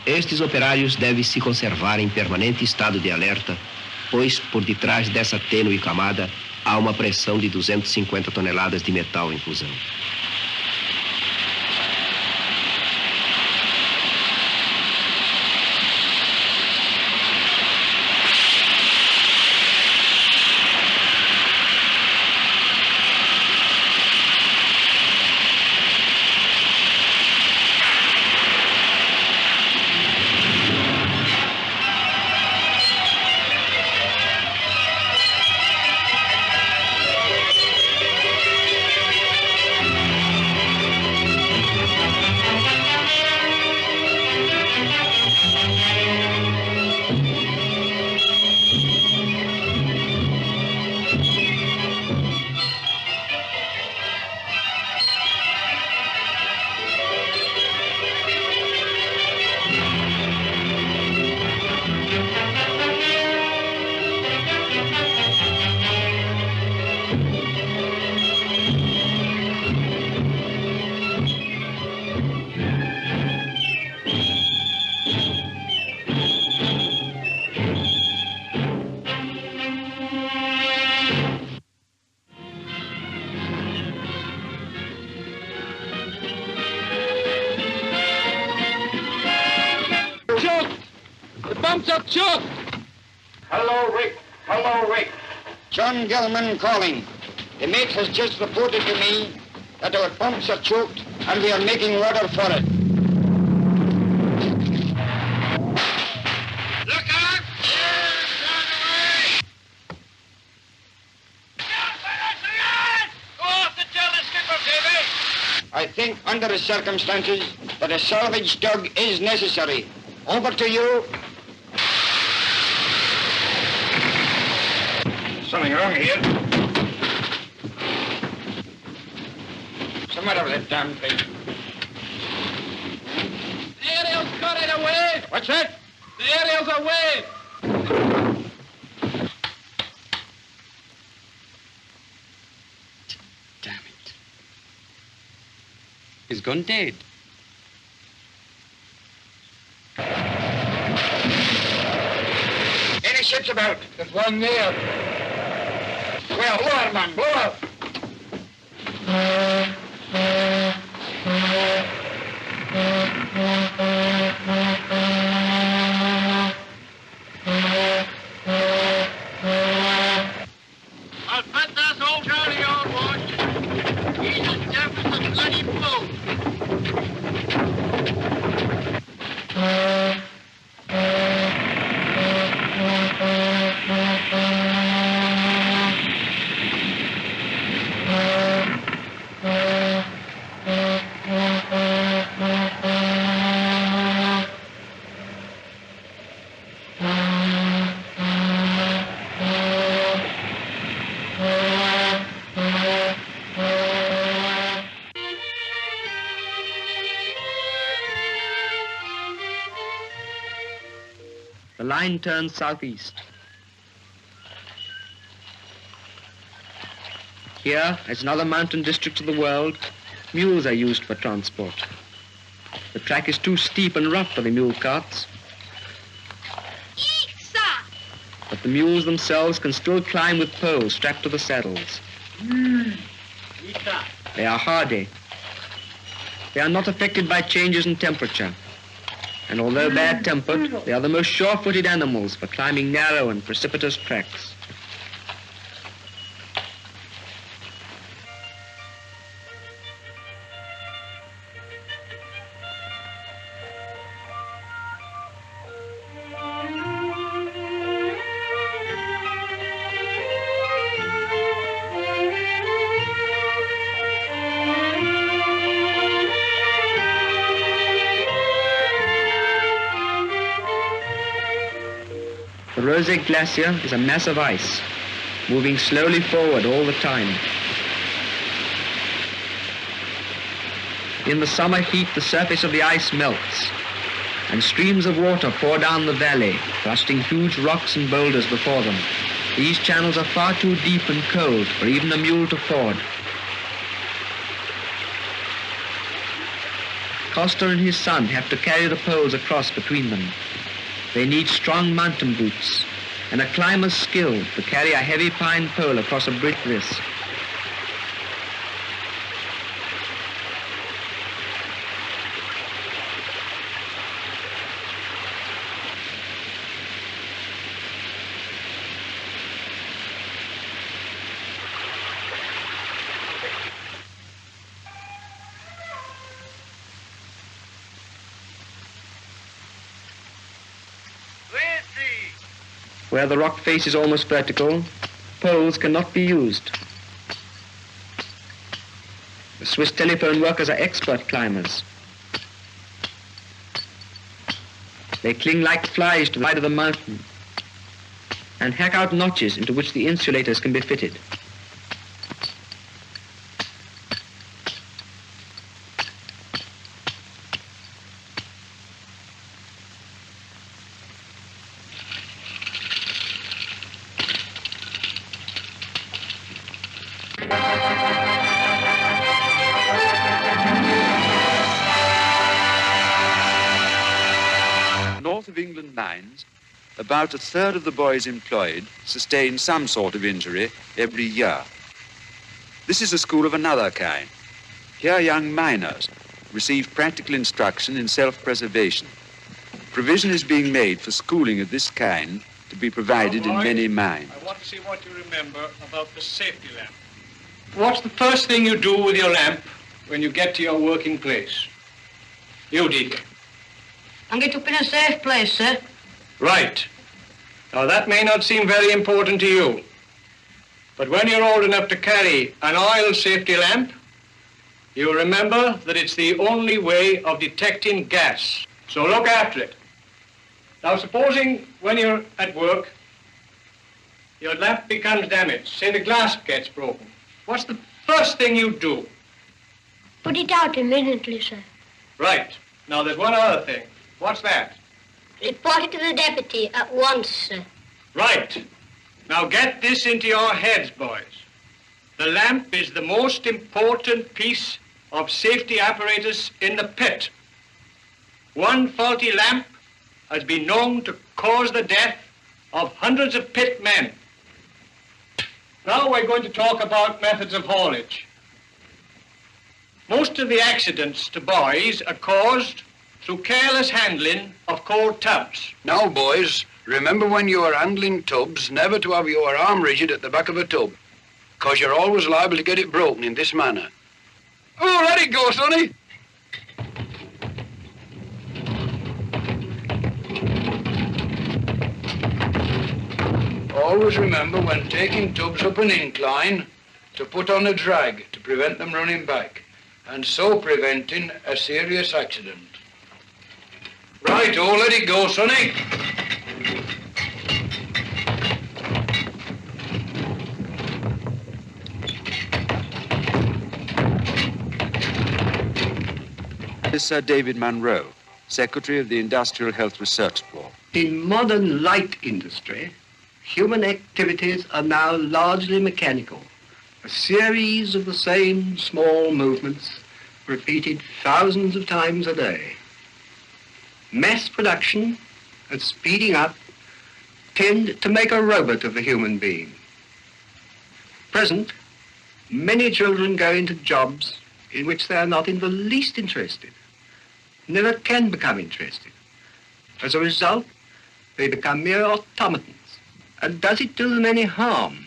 Estes operários devem se conservar em permanente estado de alerta, pois por detrás dessa tênue camada há uma pressão de 250 toneladas de metal em fusão. Choked! Hello, Rick. Hello, Rick. John Gilman calling. The mate has just reported to me that our pumps are choked and we are making water for it. Look out! Down away! Go off and tell the skipper, Davy! I think under the circumstances that a salvage tug is necessary. Over to you. Something wrong here. What's the matter with that damn thing? The aerial's got it away! What's that? The aerial's away! Damn it. He's gone dead. Any ships about? There's one there. Well, blow out, man, blow out. I'll bet that's old Johnny on watch. He's as deaf as a bloody bull. The line turns southeast. Here, as in other mountain districts of the world, mules are used for transport. The track is too steep and rough for the mule carts, but the mules themselves can still climb with poles strapped to the saddles. They are hardy. They are not affected by changes in temperature. And although bad-tempered, they are the most sure-footed animals for climbing narrow and precipitous tracks. The Rose Glacier is a mass of ice, moving slowly forward all the time. In the summer heat, the surface of the ice melts, and streams of water pour down the valley, thrusting huge rocks and boulders before them. These channels are far too deep and cold for even a mule to ford. Coster and his son have to carry the poles across between them. They need strong mountain boots and a climber's skill to carry a heavy pine pole across a brick risk. Where the rock face is almost vertical, poles cannot be used. The Swiss telephone workers are expert climbers. They cling like flies to the side of the mountain and hack out notches into which the insulators can be fitted. North of England mines, about a third of the boys employed sustain some sort of injury every year. This is a school of another kind. Here young miners receive practical instruction in self-preservation. Provision is being made for schooling of this kind to be provided in many mines. I want to see what you remember about the safety lamp. What's the first thing you do with your lamp when you get to your working place? You, Deacon. I'm going to put in a safe place, sir. Right. Now, that may not seem very important to you, but when you're old enough to carry an oil safety lamp, you remember that it's the only way of detecting gas. So look after it. Now, supposing when you're at work, your lamp becomes damaged. Say the glass gets broken. What's the first thing you do? Put it out immediately, sir. Right. Now, there's one other thing. What's that? Report it to the deputy at once, sir. Right. Now, get this into your heads, boys. The lamp is the most important piece of safety apparatus in the pit. One faulty lamp has been known to cause the death of hundreds of pit men. Now we're going to talk about methods of haulage. Most of the accidents to boys are caused through careless handling of coal tubs. Now, boys, remember when you are handling tubs, never to have your arm rigid at the back of a tub, because you're always liable to get it broken in this manner. Oh, let it go, sonny. Always remember when taking tubs up an incline to put on a drag to prevent them running back, and so preventing a serious accident. Right, oh, let it go, sonny. This is Sir David Munro, Secretary of the Industrial Health Research Board. In modern light industry, human activities are now largely mechanical, a series of the same small movements repeated thousands of times a day. Mass production and speeding up tend to make a robot of the human being. Present, many children go into jobs in which they are not in the least interested, never can become interested. As a result, they become mere automatons. And does it do them any harm?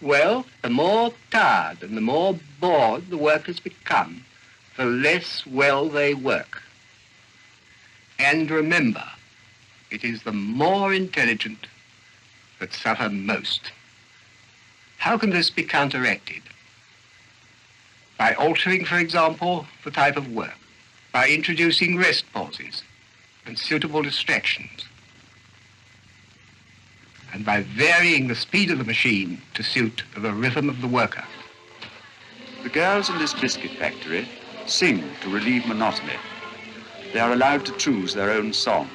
Well, the more tired and the more bored the workers become, the less well they work. And remember, it is the more intelligent that suffer most. How can this be counteracted? By altering, for example, the type of work, by introducing rest pauses and suitable distractions, and by varying the speed of the machine to suit the rhythm of the worker. The girls in this biscuit factory sing to relieve monotony. They are allowed to choose their own songs.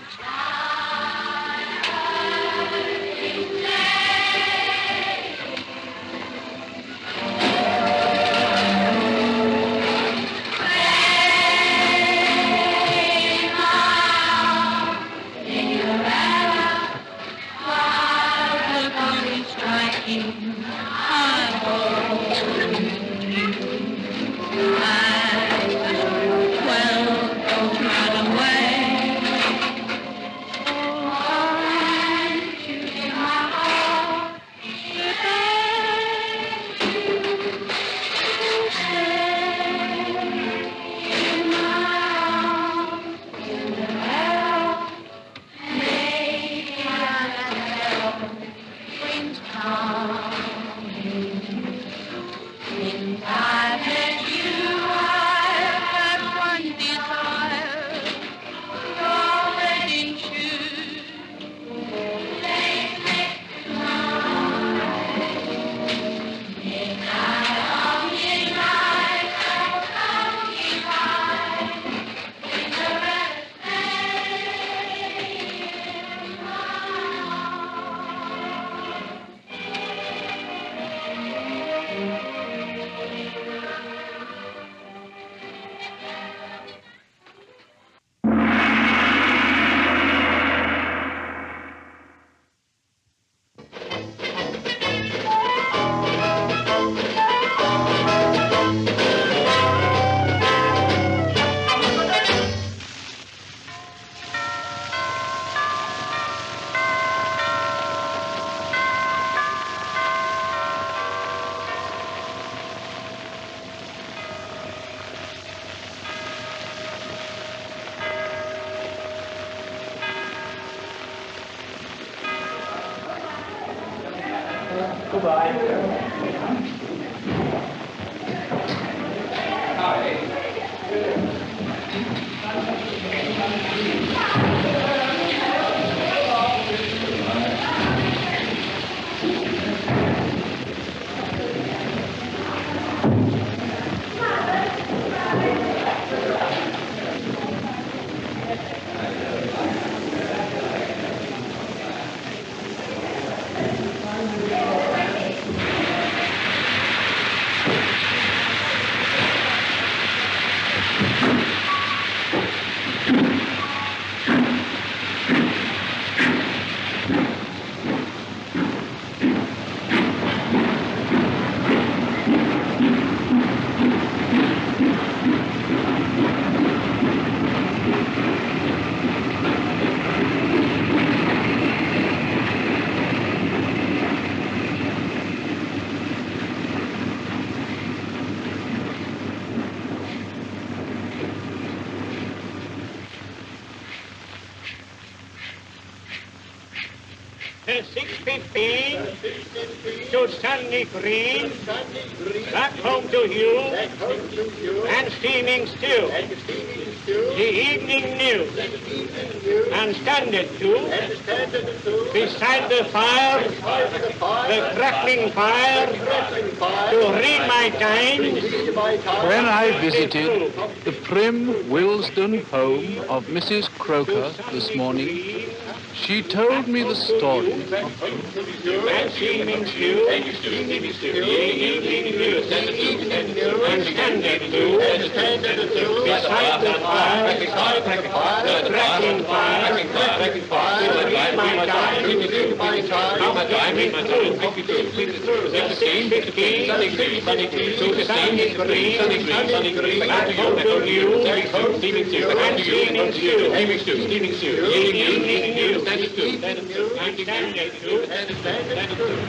Till 6:15 to Sunny Green, back home to you, and steaming stew, the evening news, and standard too, beside the fire, the crackling fire, to read my Times. When I visited the prim Willesden home of Mrs. Croker this morning, she told me the story of And steaming stew, the evening news, and standard too, beside the fire, the crackling fire, to read my Times. How much I read my Times? 6:15 to Sunny Green, back home to you, and steaming stew, the evening news, and standard too.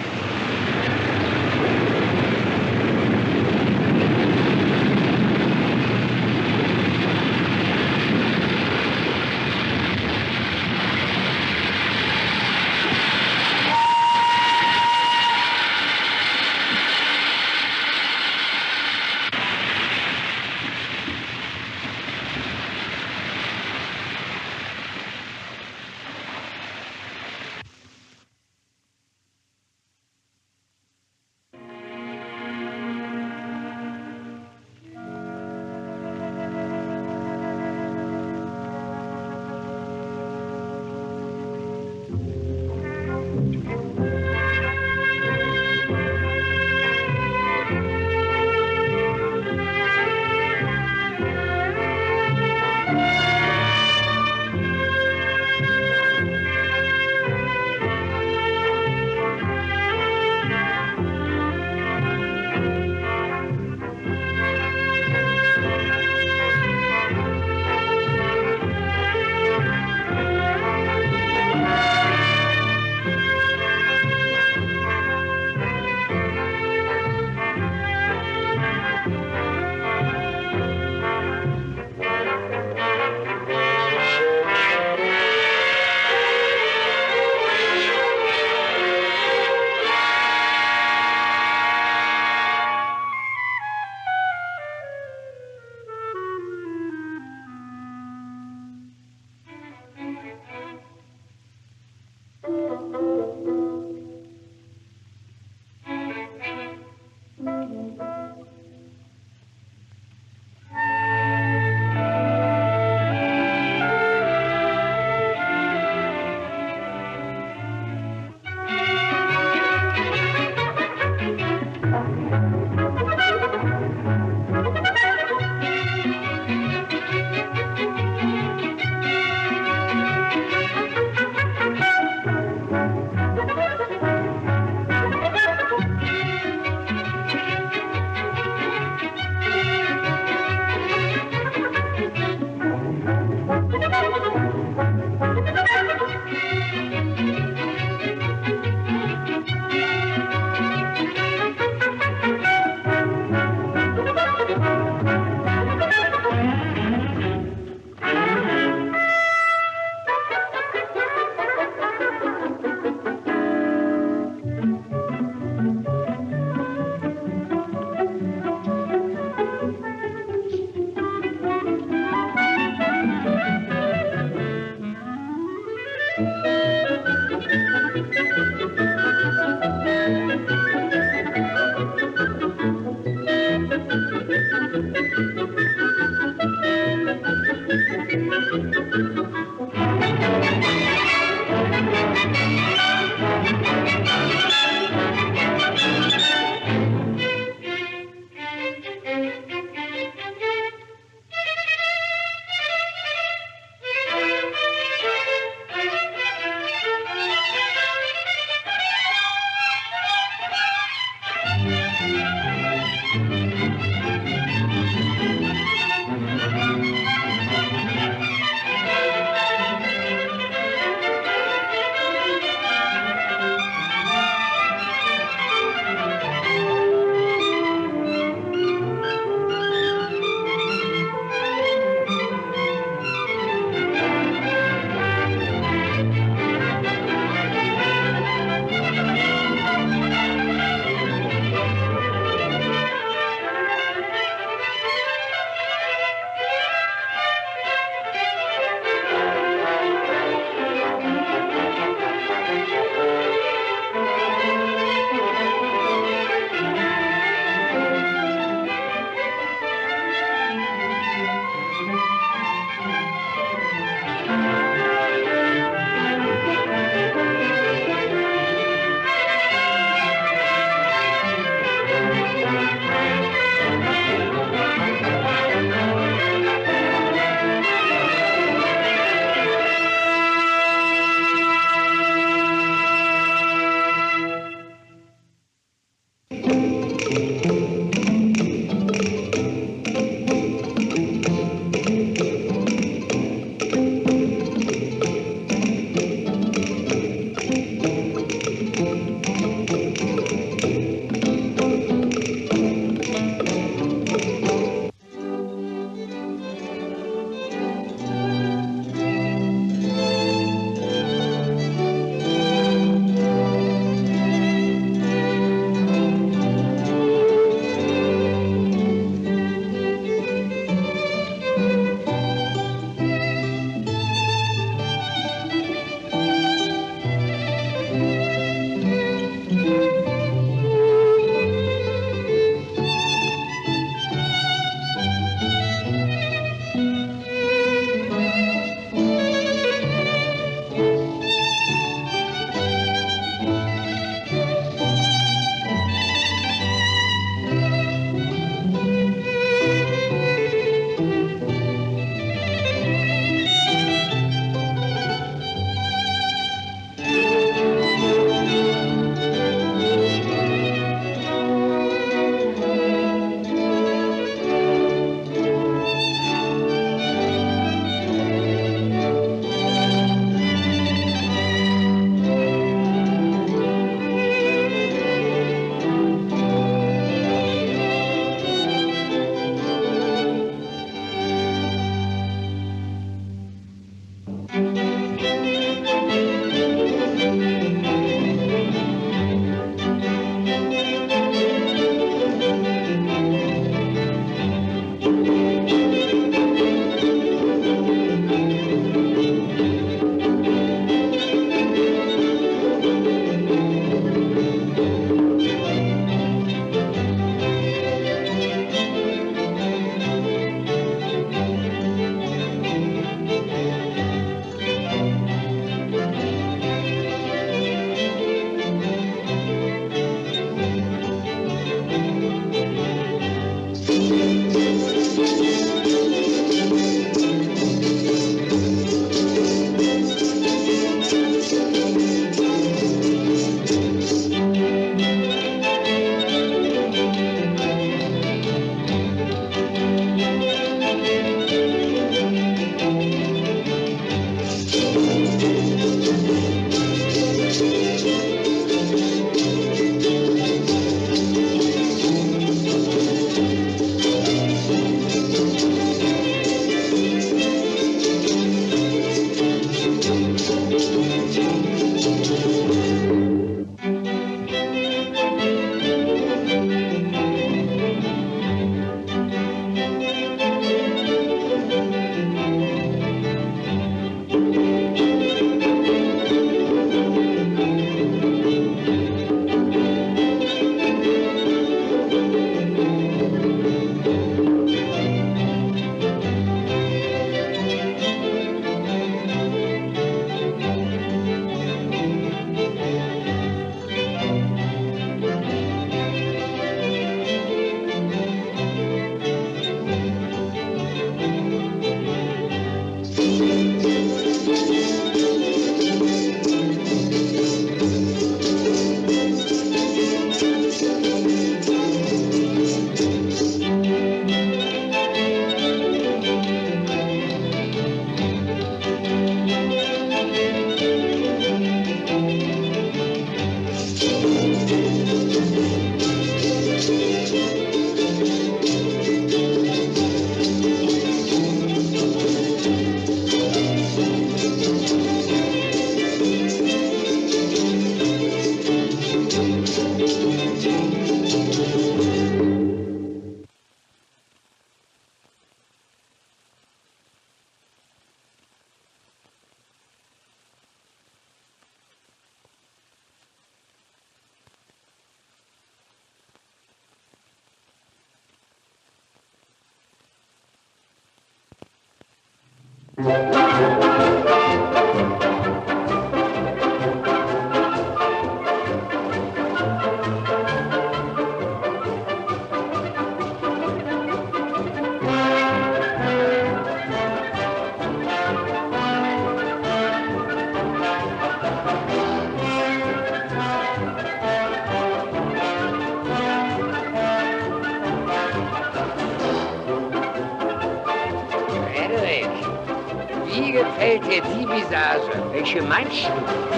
Wie gefällt dir die Visage? Welche meinst du?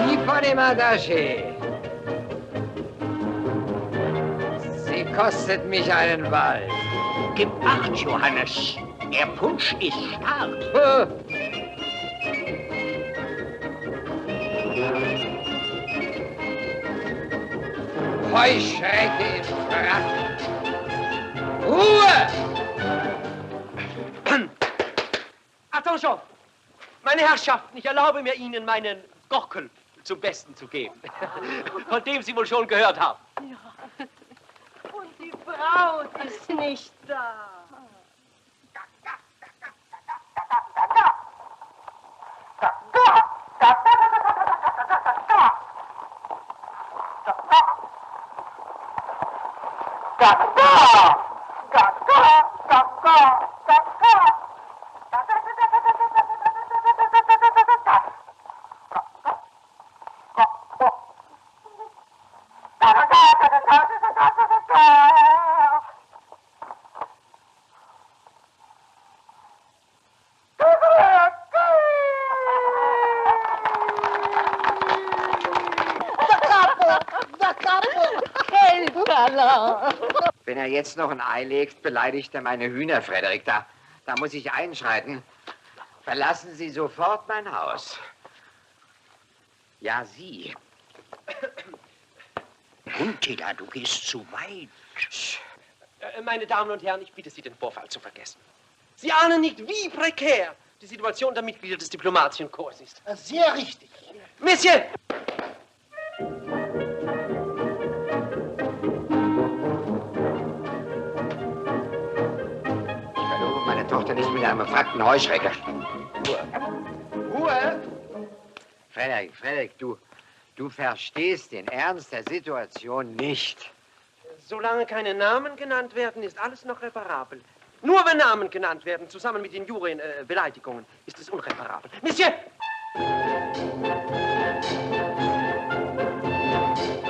Die von dem Attaché. Sie kostet mich einen Ball. Gib Acht, Johannes. Der Punsch ist stark. Heuschrecke im Frack. Ruhe! Attention! Meine Herrschaften, ich erlaube mir Ihnen meinen Gockel zum Besten zu geben, von dem Sie wohl schon gehört haben. Ja. Und die Braut ist nicht da. Wenn er jetzt noch ein Ei legt, beleidigt er meine Hühner, Frederik. Da muss ich einschreiten. Verlassen Sie sofort mein Haus. Ja, Sie. Puntila, du gehst zu weit. Meine Damen und Herren, ich bitte Sie, den Vorfall zu vergessen. Sie ahnen nicht, wie prekär die Situation der Mitglieder des diplomatischen Korps ist. Sehr richtig. Monsieur! Meine Tochter nicht mit einem befragten Heuschrecker. Ruhe! Frederik, du verstehst den Ernst der Situation nicht. Solange keine Namen genannt werden, ist alles noch reparabel. Nur wenn Namen genannt werden, zusammen mit den Beleidigungen, ist es unreparabel. Monsieur!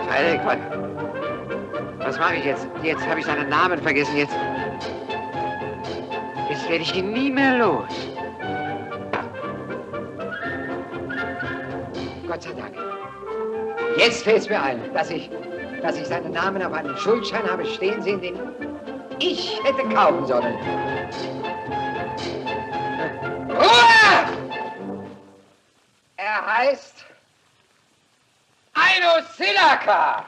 Frederik, was mache ich jetzt? Jetzt habe ich seinen Namen vergessen. Jetzt werde ich ihn nie mehr los. Gott sei Dank. Jetzt fällt es mir ein, dass ich seinen Namen auf einem Schuldschein habe stehen sehen, den ich hätte kaufen sollen. Ruhe! Er heißt Aino Silaka.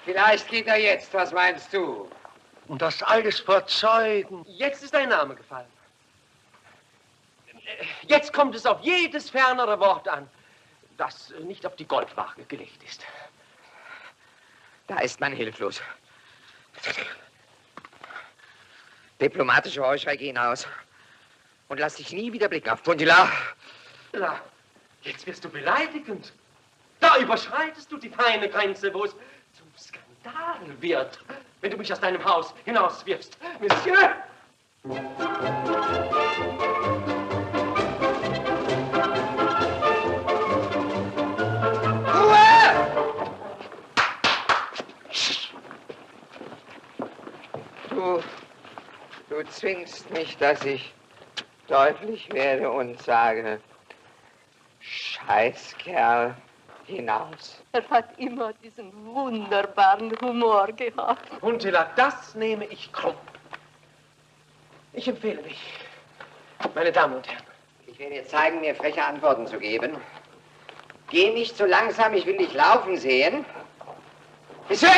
Vielleicht geht er jetzt, was meinst du? Und das alles vor Zeugen. Jetzt ist ein Name gefallen. Jetzt kommt es auf jedes fernere Wort an, das nicht auf die Goldwaage gelegt ist. Da ist man hilflos. Diplomatische Heuschrecke hinaus. Und lass dich nie wieder blicken auf Puntila. Jetzt wirst du beleidigend. Da überschreitest du die feine Grenze, wo es zum Skandal wird, wenn du mich aus deinem Haus hinauswirfst. Monsieur! Du zwingst mich, dass ich deutlich werde und sage, Scheißkerl, hinaus. Er hat immer diesen wunderbaren Humor gehabt. Puntila, das nehme ich krumm. Ich empfehle mich. Meine Damen und Herren. werde dir zeigen, mir freche Antworten zu geben. Geh nicht so langsam, ich will dich laufen sehen. Monsieur!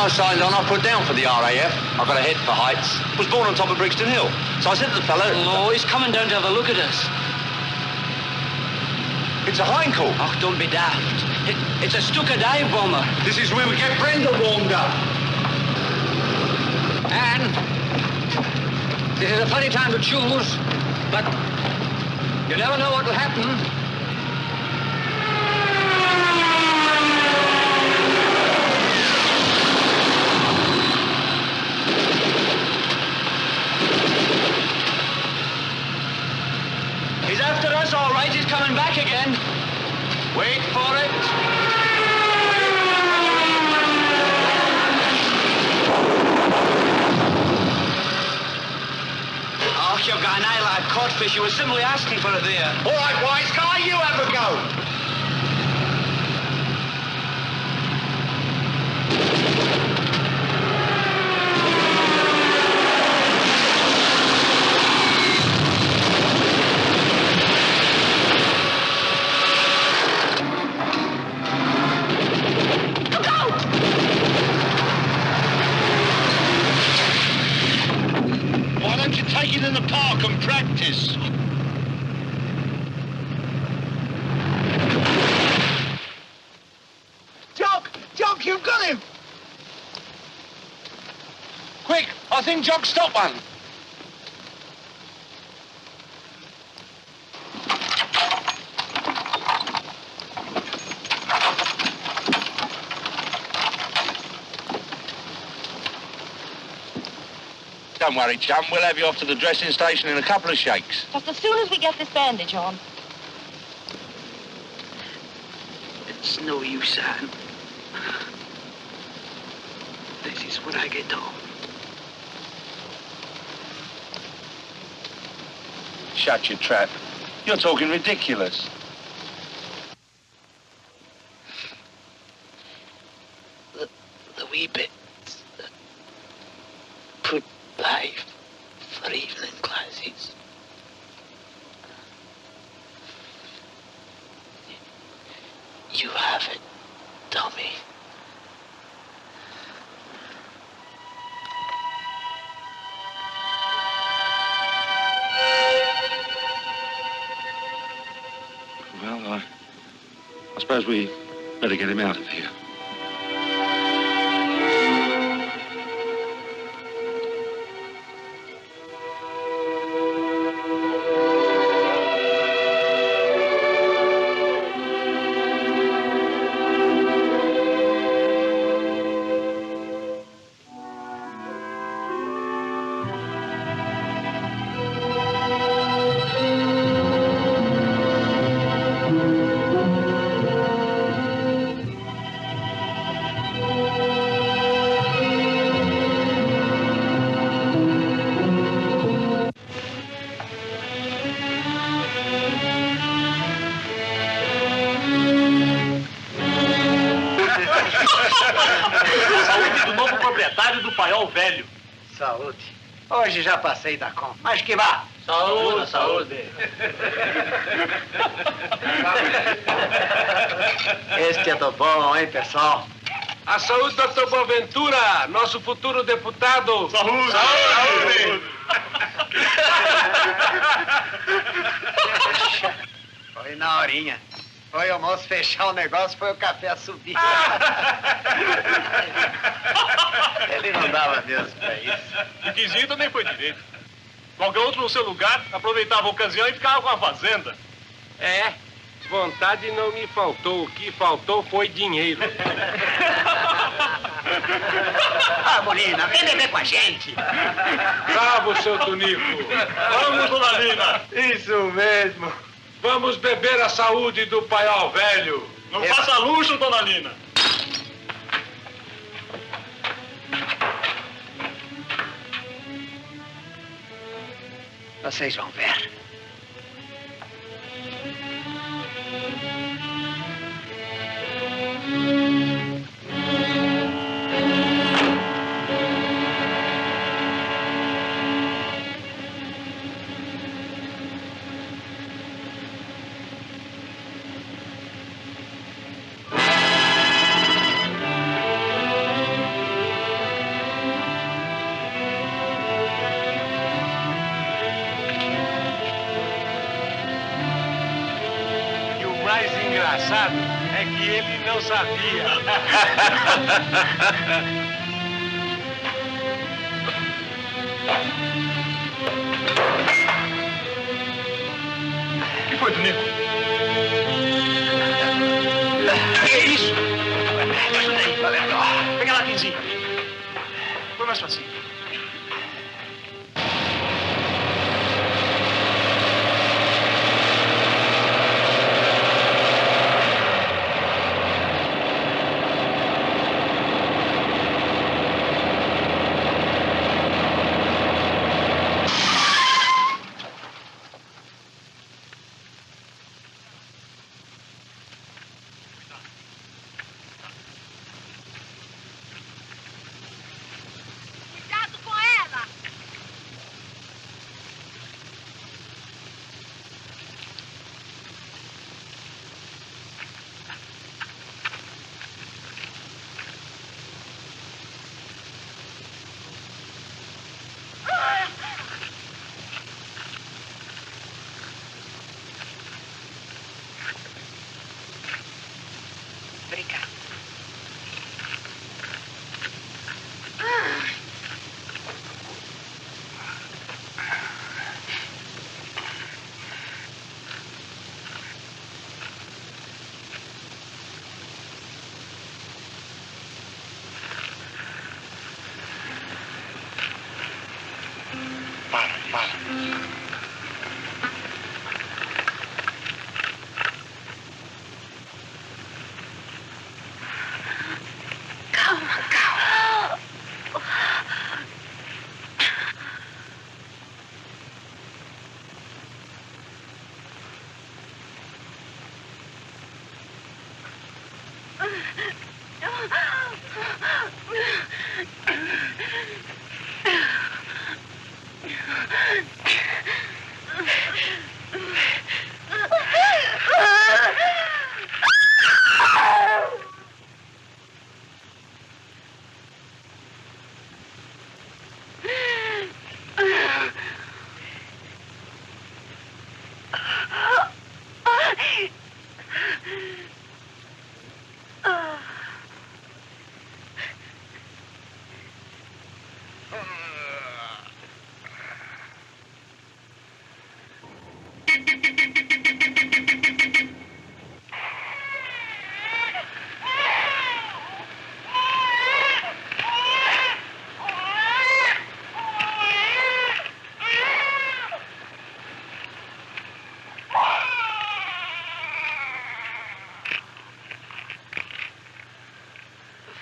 I signed on, I put down for the RAF. I got a head for heights. Was born on top of Brixton Hill. So I said to the fellow... Oh, he's coming down to have a look at us. It's a Heinkel. Oh, don't be daft. It's a Stuka dive bomber. This is where we get Brenda warmed up. And this is a funny time to choose, but you never know what will happen. He's after us, all right. He's coming back again. Wait for it. Oh, you've got an eye like codfish. You were simply asking for it there. All right, wise guy, you have a go. Take it in the park and practice. Jock, you've got him! Quick, I think Jock stopped one. Don't worry, chum. We'll have you off to the dressing station in a couple of shakes. Just as soon as we get this bandage on. It's no use, Anne. This is what I get on. Shut your trap. You're talking ridiculous. The wee bits that put life for evening classes. You have it, dummy. Well, I suppose we better get him out of here. Saúde. Hoje já passei da conta. Mas que vá. Saúde, saúde. Este é do bom, hein, pessoal? A saúde, doutor Boaventura, nosso futuro deputado. Saúde. Saúde. Foi na horinha. Foi o moço fechar o negócio, foi o café subir. Ele não dava Deus pra isso. O Quizinho também foi direito. Qualquer outro no seu lugar aproveitava a ocasião e ficava com a fazenda. É, vontade não me faltou. O que faltou foi dinheiro. Ah, Molina, vem beber com a gente. Bravo, seu Tunico. Vamos, dona Lina. Isso mesmo. Vamos beber a saúde do paiol velho. Não faça luxo, dona Lina. Vocês vão ver. engraçado é que ele não sabia. O que foi, Tonico? Que isso? Ajuda aí, Valendo. Pega lá, Quinzinho. Põe mais facinho.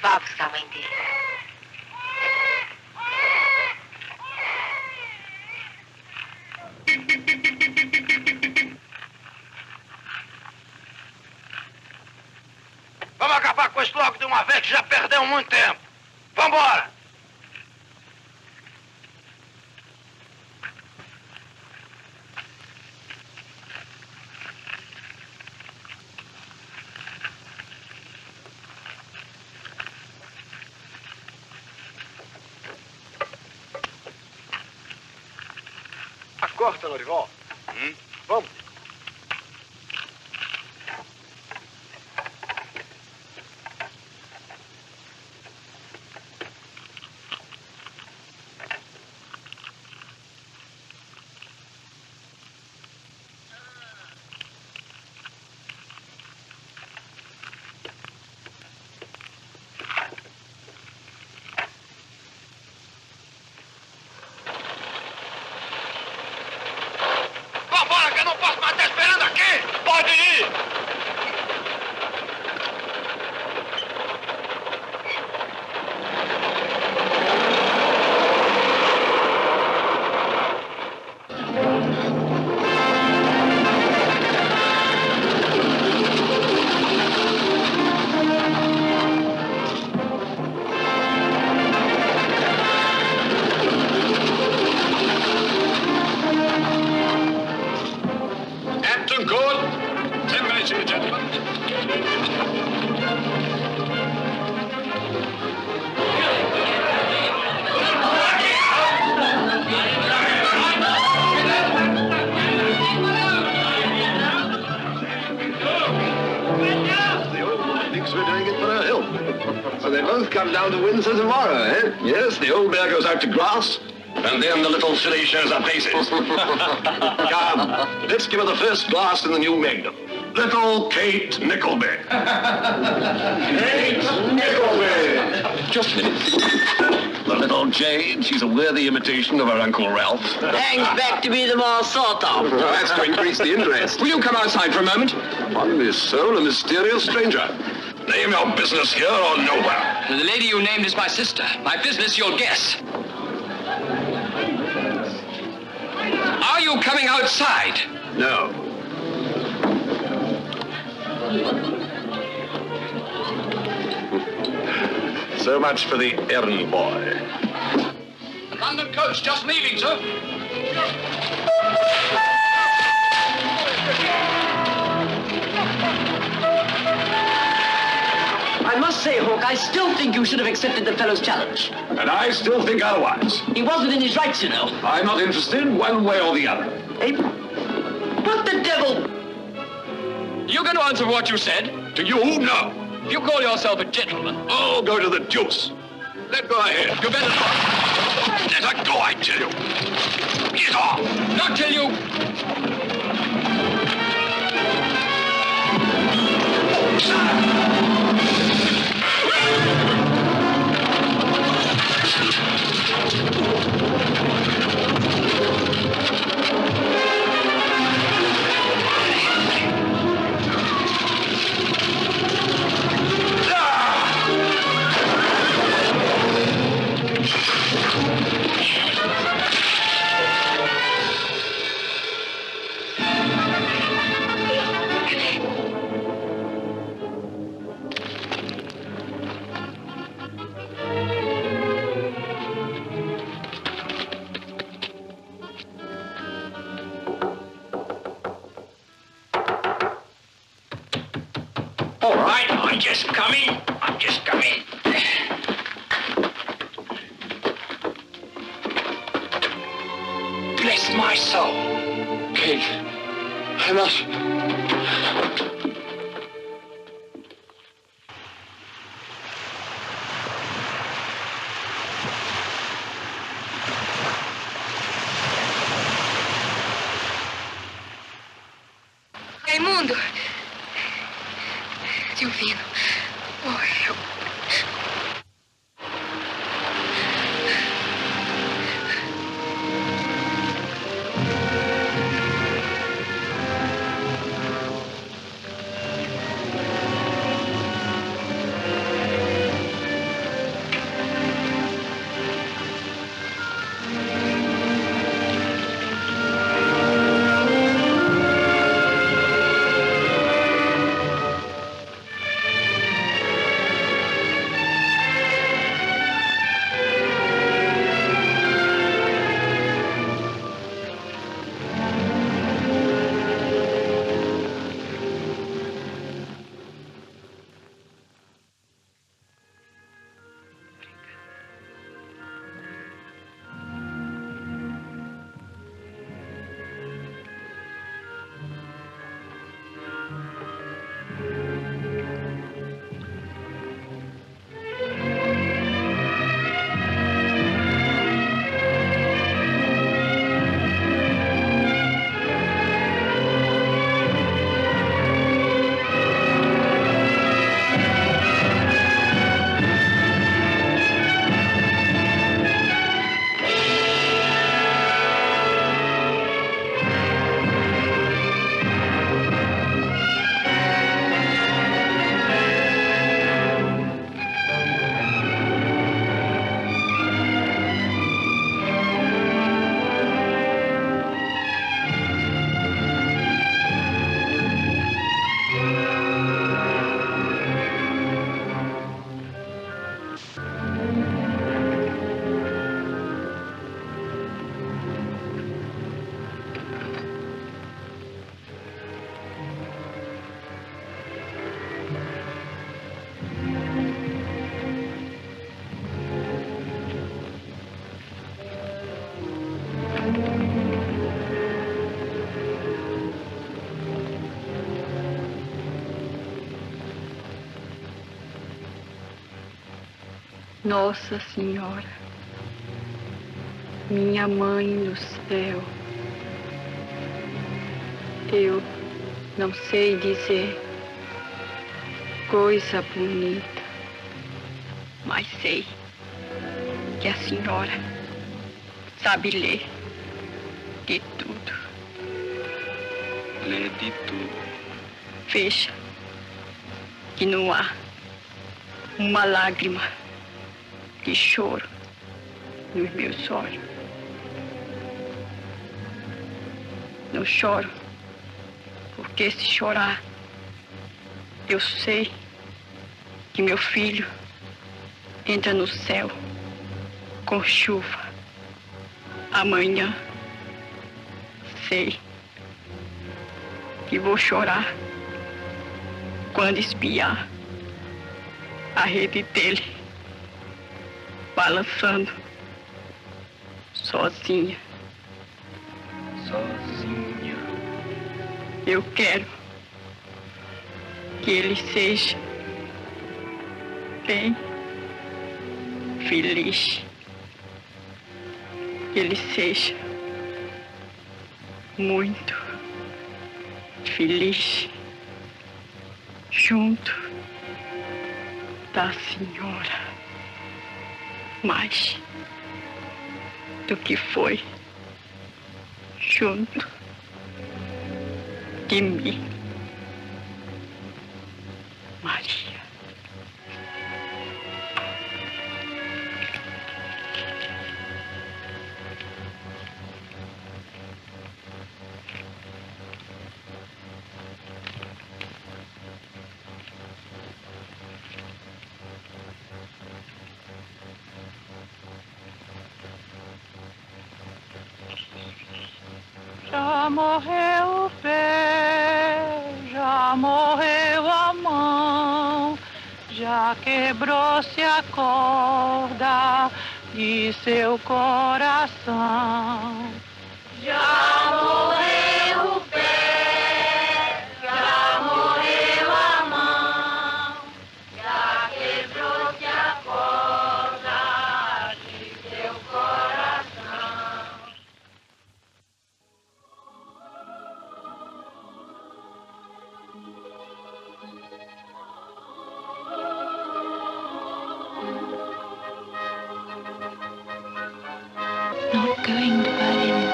Vá buscar a mãe dele. Vamos acabar com isso logo de uma vez, que já perdeu muito tempo. Vambora! Corta, Norival. Vamos. Que eu não posso come down to Windsor tomorrow, eh? Yes, the old mare goes out to grass, and then the little filly shows her paces. Come, let's give her the first glass in the new Magnum. Little Kate Nickleby. Kate Nickleby! Just a minute. The little jade, she's a worthy imitation of her Uncle Ralph. Hangs back to be the more thought of. That's to increase the interest. Will you come outside for a moment? On this soul, a mysterious stranger. Name your business here or nowhere. The lady you named is my sister. My business you'll guess. Are you coming outside? No. So much for the errand boy. The London coach just leaving, sir. I must say, Hawk, I still think you should have accepted the fellow's challenge. And I still think otherwise. He was within his rights, you know. I'm not interested one way or the other. Hey, what the devil? You going to answer what you said? To you, no. If you call yourself a gentleman... Oh, go to the deuce. Let go ahead. You better not. Let her go, I tell you. Get off. Not till you... All right, I'm just coming. Bless my soul. Kate, I must... Raimundo! Silvino. Oh, eu... Nossa Senhora, minha mãe do céu, eu não sei dizer coisa bonita, mas sei que a senhora sabe ler de tudo. Lê de tudo. Veja que não há uma lágrima de choro nos meus olhos. Não choro, porque se chorar, eu sei que meu filho entra no céu com chuva. Amanhã, sei que vou chorar quando espiar a rede dele balançando sozinha. Sozinha. Eu quero que ele seja bem feliz. Que ele seja muito feliz junto da senhora, mais do que foi junto de mim, Maria. Já morreu o pé, já morreu a mão, já quebrou-se a corda de seu coração. Já morreu o pé, já morreu a mão, já quebrou-se a corda de seu coração. Not going to Berlin.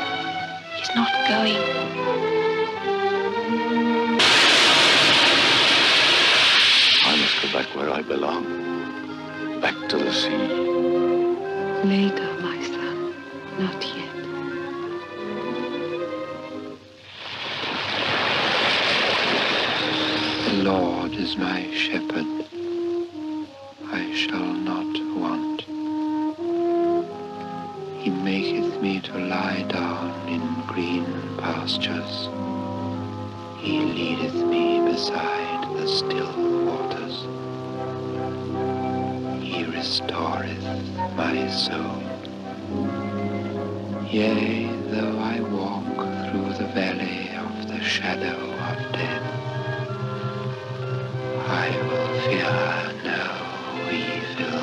He's not going. I must go back where I belong. Back to the sea. Later, my son, not yet. The Lord is my shepherd. I shall not want. He maketh me to lie down in green pastures. He leadeth me beside the still waters. He restoreth my soul. Yea, though I walk through the valley of the shadow of death, I will fear no evil.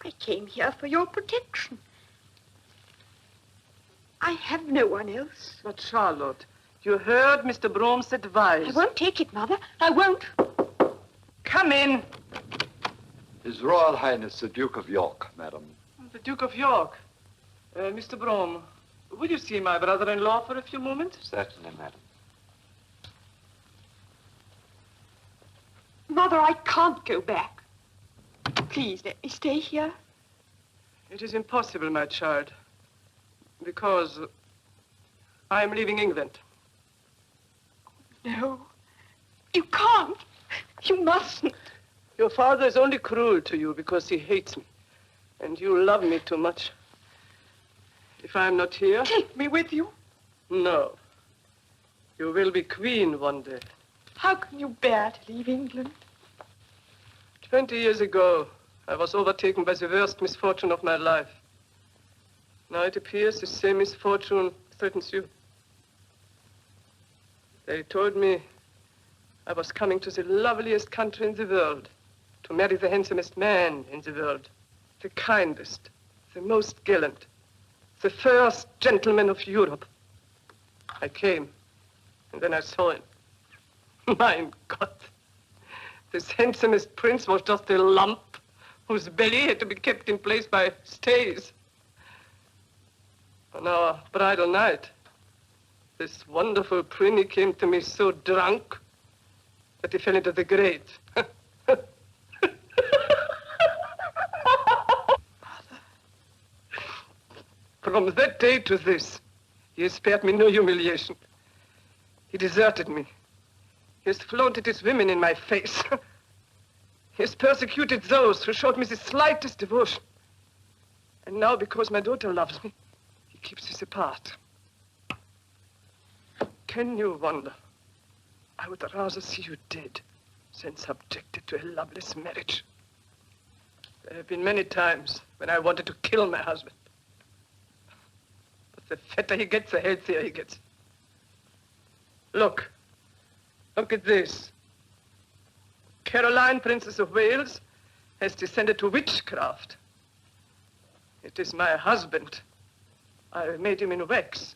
I came here for your protection. I have no one else. But, Charlotte, you heard Mr. Brome's advice. I won't take it, Mother. I won't. Come in. His Royal Highness the Duke of York, madam. The Duke of York. Mr. Brome, will you see my brother-in-law for a few moments? Certainly, madam. Mother, I can't go back. Please, let me stay here. It is impossible, my child, because I am leaving England. No, you can't. You mustn't. Your father is only cruel to you because he hates me, and you love me too much. If I am not here... Take me with you. No. You will be queen one day. How can you bear to leave England? 20 years ago, I was overtaken by the worst misfortune of my life. Now it appears the same misfortune threatens you. They told me I was coming to the loveliest country in the world, to marry the handsomest man in the world, the kindest, the most gallant, the first gentleman of Europe. I came, and then I saw him. Mein Gott, this handsomest prince was just a lump whose belly had to be kept in place by stays. On our bridal night, this wonderful prinny came to me so drunk that he fell into the grate. From that day to this, he has spared me no humiliation. He deserted me. He has flaunted his women in my face. He has persecuted those who showed me the slightest devotion. And now, because my daughter loves me, he keeps us apart. Can you wonder? I would rather see you dead than subjected to a loveless marriage. There have been many times when I wanted to kill my husband. But the fatter he gets, the healthier he gets. Look. Look at this. Caroline, Princess of Wales, has descended to witchcraft. It is my husband. I made him in wax.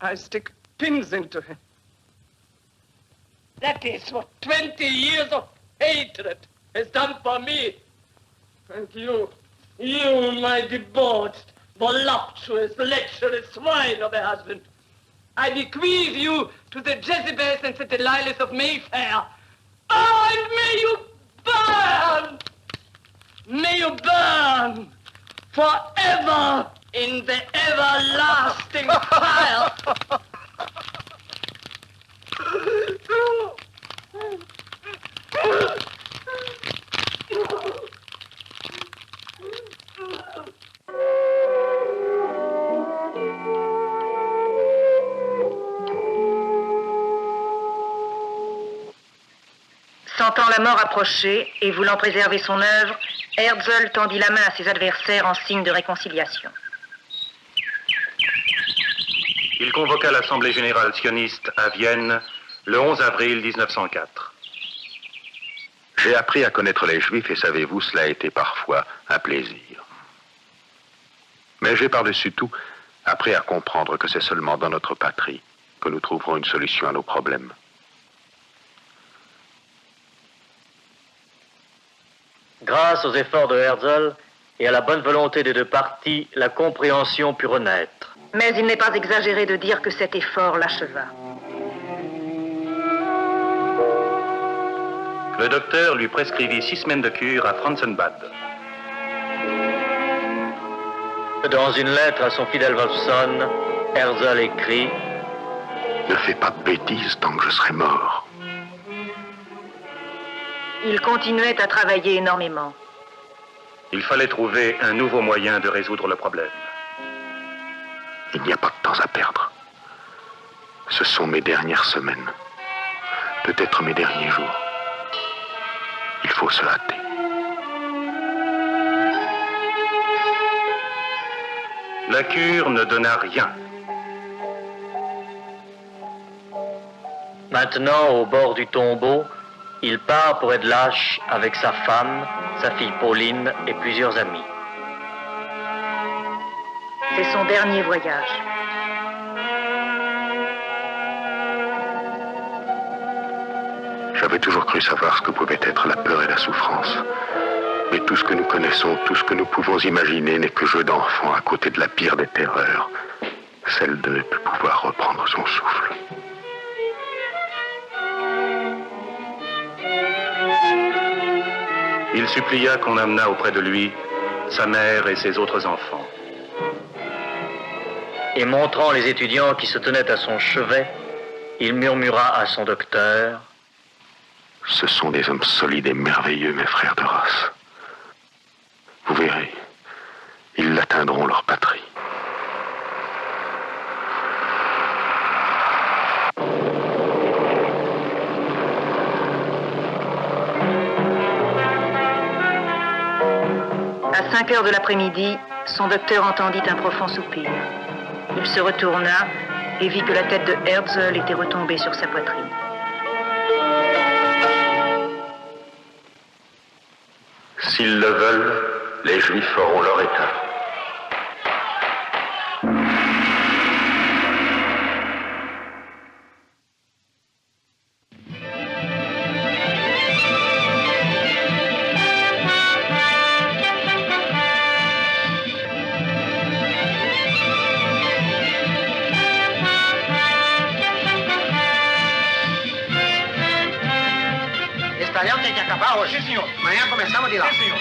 I stick pins into him. That is what 20 years of hatred has done for me. And you, my debauched, voluptuous, lecherous swine of a husband, I bequeath you to the Jezebels and the Delilahs of Mayfair. Oh, and may you burn! May you burn forever in the everlasting fire. Sentant la mort approcher et voulant préserver son œuvre, Herzl tendit la main à ses adversaires en signe de réconciliation. Il convoqua l'Assemblée générale sioniste à Vienne le 11 avril 1904. J'ai appris à connaître les Juifs et savez-vous, cela a été parfois un plaisir. Mais j'ai par-dessus tout appris à comprendre que c'est seulement dans notre patrie que nous trouverons une solution à nos problèmes. Grâce aux efforts de Herzl et à la bonne volonté des deux parties, la compréhension put renaître. Mais il n'est pas exagéré de dire que cet effort l'acheva. Le docteur lui prescrivit 6 semaines de cure à Franzenbad. Dans une lettre à son fidèle Wolfson, Herzl écrit « Ne fais pas de bêtises tant que je serai mort. » Il continuait à travailler énormément. Il fallait trouver un nouveau moyen de résoudre le problème. Il n'y a pas de temps à perdre. Ce sont mes dernières semaines. Peut-être mes derniers jours. Il faut se hâter. La cure ne donna rien. Maintenant, au bord du tombeau, il part pour Edlach avec sa femme, sa fille Pauline et plusieurs amis. C'est son dernier voyage. J'avais toujours cru savoir ce que pouvait être la peur et la souffrance. Mais tout ce que nous connaissons, tout ce que nous pouvons imaginer n'est que jeu d'enfant à côté de la pire des terreurs, celle de ne plus pouvoir reprendre son souffle. il supplia qu'on amenât auprès de lui sa mère et ses autres enfants. Et montrant les étudiants qui se tenaient à son chevet, il murmura à son docteur: Ce sont des hommes solides et merveilleux, mes frères de race. Vous verrez, ils atteindront leur patrie. À 5 heures de l'après-midi, son docteur entendit un profond soupir. Il se retourna et vit que la tête de Herzl était retombée sur sa poitrine. S'ils le veulent, les Juifs feront leur état. Estalhão tem que acabar hoje. Sim, senhor. Amanhã começamos de lá. Sim, senhor.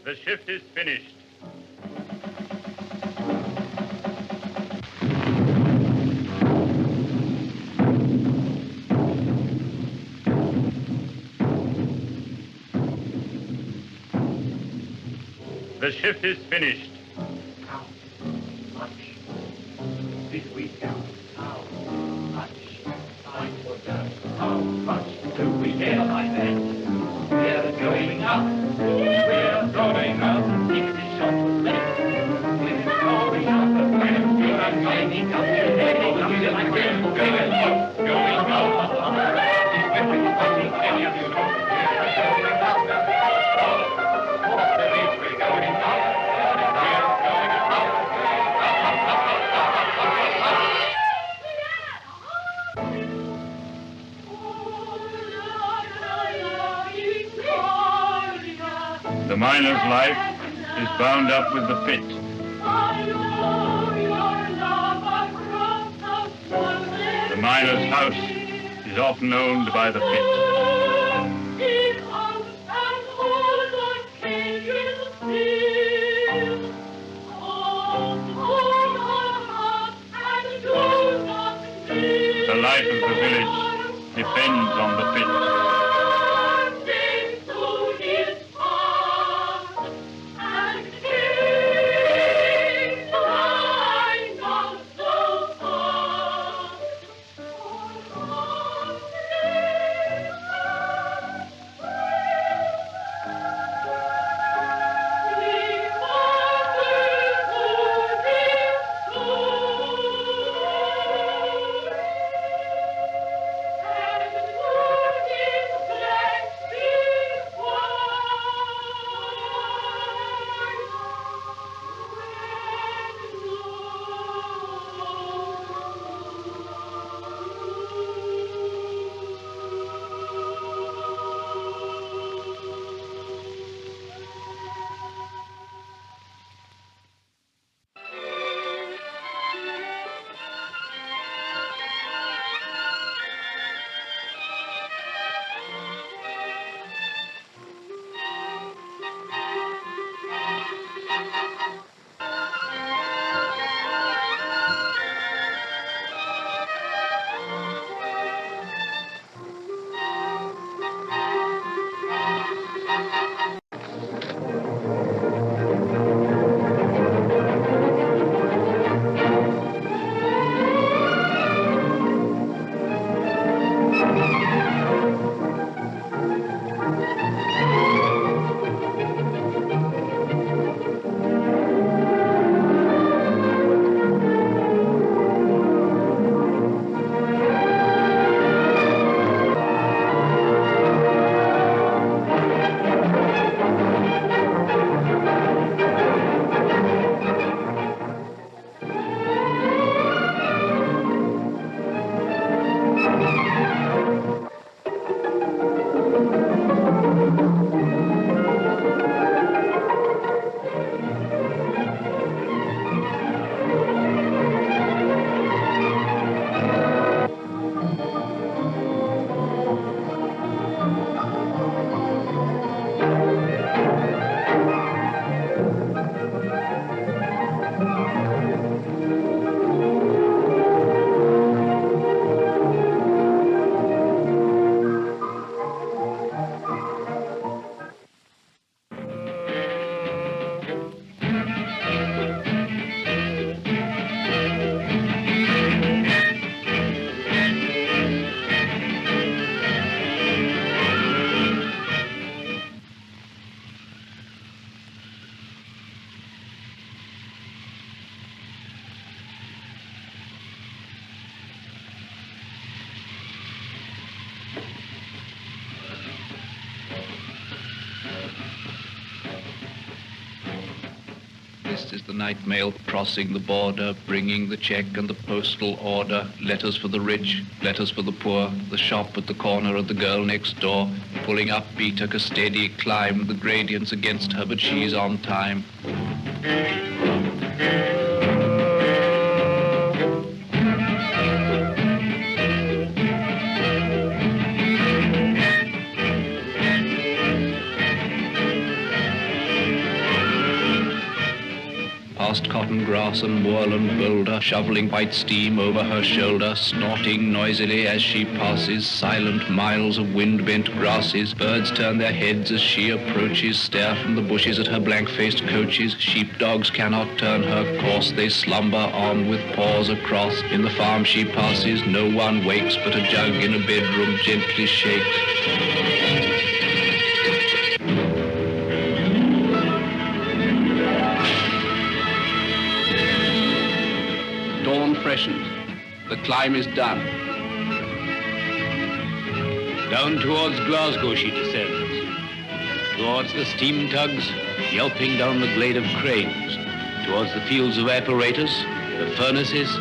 The shift is finished. The shift is finished. How much did we count? How much time for that? How much do we get by that? We're going up. We're going up. If the shot was left, we're going up. We're going up. Going up. Going up. The miner's life is bound up with the pit. The miner's house is often owned by the pit. The life of the village depends on the pit. This is the night mail crossing the border, bringing the check and the postal order, letters for the rich, letters for the poor, the shop at the corner of the girl next door, pulling up beat a steady climb, the gradients against her, but she's on time. Past cotton grass and moorland boulder, shoveling white steam over her shoulder, snorting noisily as she passes, silent miles of wind-bent grasses. Birds turn their heads as she approaches, stare from the bushes at her blank-faced coaches. Sheepdogs cannot turn her course, they slumber on with paws across. In the farm she passes, no one wakes, but a jug in a bedroom gently shakes. Dawn freshens. The climb is done. Down towards Glasgow she descends. Towards the steam tugs, yelping down the glade of cranes. Towards the fields of apparatus, the furnaces,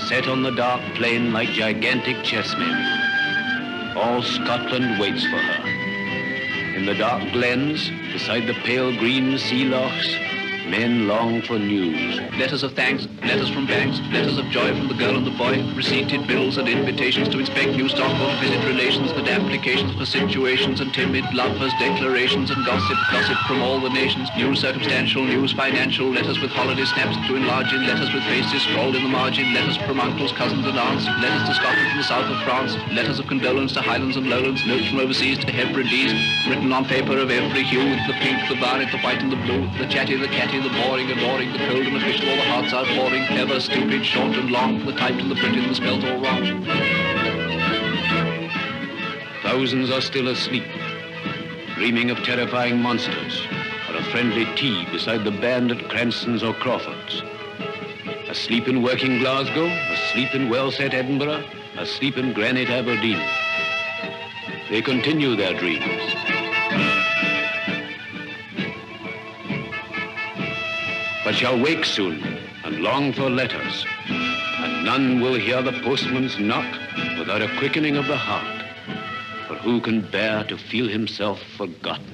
set on the dark plain like gigantic chessmen. All Scotland waits for her. In the dark glens, beside the pale green sea lochs, men long for news. Letters of thanks, letters from banks, letters of joy from the girl and the boy, receipted bills and invitations to inspect new stock or to visit relations, and applications for situations and timid lovers, declarations and gossip from all the nations, news circumstantial, news financial, letters with holiday snaps to enlarge in, letters with faces scrawled in the margin, letters from uncles, cousins and aunts, letters to Scotland from the south of France, letters of condolence to Highlands and Lowlands, notes from overseas to Hebrides, written on paper of every hue, the pink, the violet, the white and the blue, the chatty, the catty, the boring, adoring, the cold and official, all the hearts outpouring, clever, stupid, short and long, the typed and the printed and the spelt all wrong. Thousands are still asleep, dreaming of terrifying monsters, or a friendly tea beside the band at Cranston's or Crawford's. Asleep in working Glasgow, asleep in well-set Edinburgh, asleep in granite Aberdeen. They continue their dreams. But shall wake soon and long for letters, and none will hear the postman's knock without a quickening of the heart, for who can bear to feel himself forgotten?